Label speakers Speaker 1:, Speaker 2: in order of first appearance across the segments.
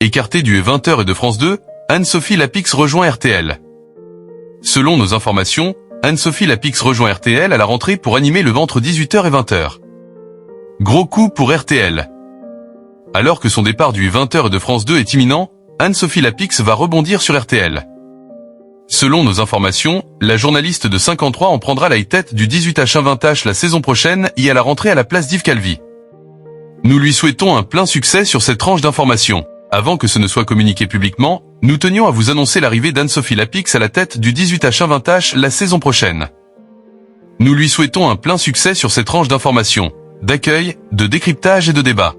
Speaker 1: Écartée du 20h et de France 2, Anne-Sophie Lapix rejoint RTL. Selon nos informations, Anne-Sophie Lapix rejoint RTL à la rentrée pour animer le ventre 18h et 20h. Gros coup pour RTL. Alors que son départ du 20h et de France 2 est imminent, Anne-Sophie Lapix va rebondir sur RTL. Selon nos informations, la journaliste de 53 en prendra la tête du 18H 20H la saison prochaine et à la rentrée à la place d'Yves Calvi. Nous lui souhaitons un plein succès sur cette tranche d'information. Avant que ce ne soit communiqué publiquement, nous tenions à vous annoncer l'arrivée d'Anne-Sophie Lapix à la tête du 18H 20H la saison prochaine. Nous lui souhaitons un plein succès sur cette tranche d'information, d'accueil, de décryptage et de débat.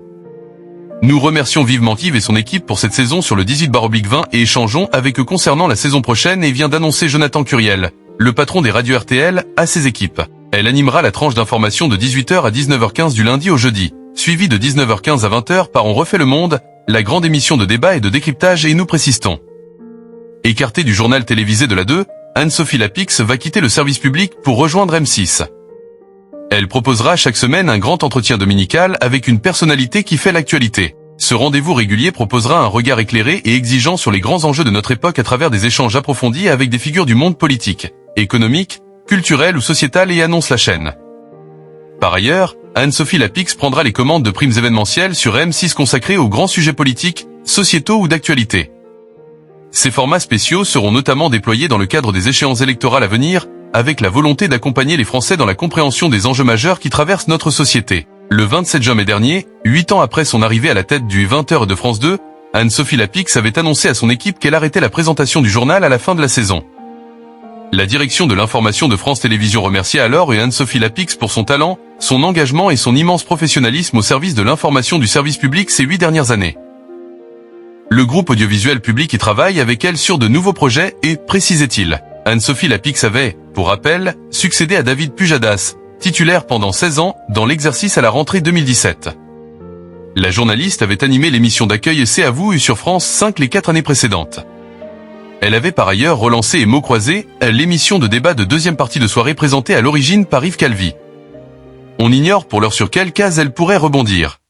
Speaker 1: Nous remercions vivement Yves et son équipe pour cette saison sur le 18/20 et échangeons avec eux concernant la saison prochaine et vient d'annoncer Jonathan Curiel, le patron des radios RTL, à ses équipes. Elle animera la tranche d'information de 18h à 19h15 du lundi au jeudi, suivi de 19h15 à 20h par On refait le monde, la grande émission de débat et de décryptage et nous précisons. Écartée du journal télévisé de la 2, Anne-Sophie Lapix va quitter le service public pour rejoindre M6. Elle proposera chaque semaine un grand entretien dominical avec une personnalité qui fait l'actualité. Ce rendez-vous régulier proposera un regard éclairé et exigeant sur les grands enjeux de notre époque à travers des échanges approfondis avec des figures du monde politique, économique, culturel ou sociétal et annonce la chaîne. Par ailleurs, Anne-Sophie Lapix prendra les commandes de primes événementielles sur M6 consacrées aux grands sujets politiques, sociétaux ou d'actualité. Ces formats spéciaux seront notamment déployés dans le cadre des échéances électorales à venir, avec la volonté d'accompagner les Français dans la compréhension des enjeux majeurs qui traversent notre société. Le 27 juin dernier, 8 ans après son arrivée à la tête du 20h de France 2, Anne-Sophie Lapix avait annoncé à son équipe qu'elle arrêtait la présentation du journal à la fin de la saison. La direction de l'information de France Télévisions remerciait alors Anne-Sophie Lapix pour son talent, son engagement et son immense professionnalisme au service de l'information du service public ces 8 dernières années. Le groupe audiovisuel public y travaille avec elle sur de nouveaux projets et, précisait-il, Anne-Sophie Lapix avait, pour rappel, succédé à David Pujadas, titulaire pendant 16 ans, dans l'exercice à la rentrée 2017. La journaliste avait animé l'émission d'accueil C'est à vous sur France 5 les 4 années précédentes. Elle avait par ailleurs relancé et mots croisés, l'émission de débat de deuxième partie de soirée présentée à l'origine par Yves Calvi. On ignore pour l'heure sur quelle case elle pourrait rebondir.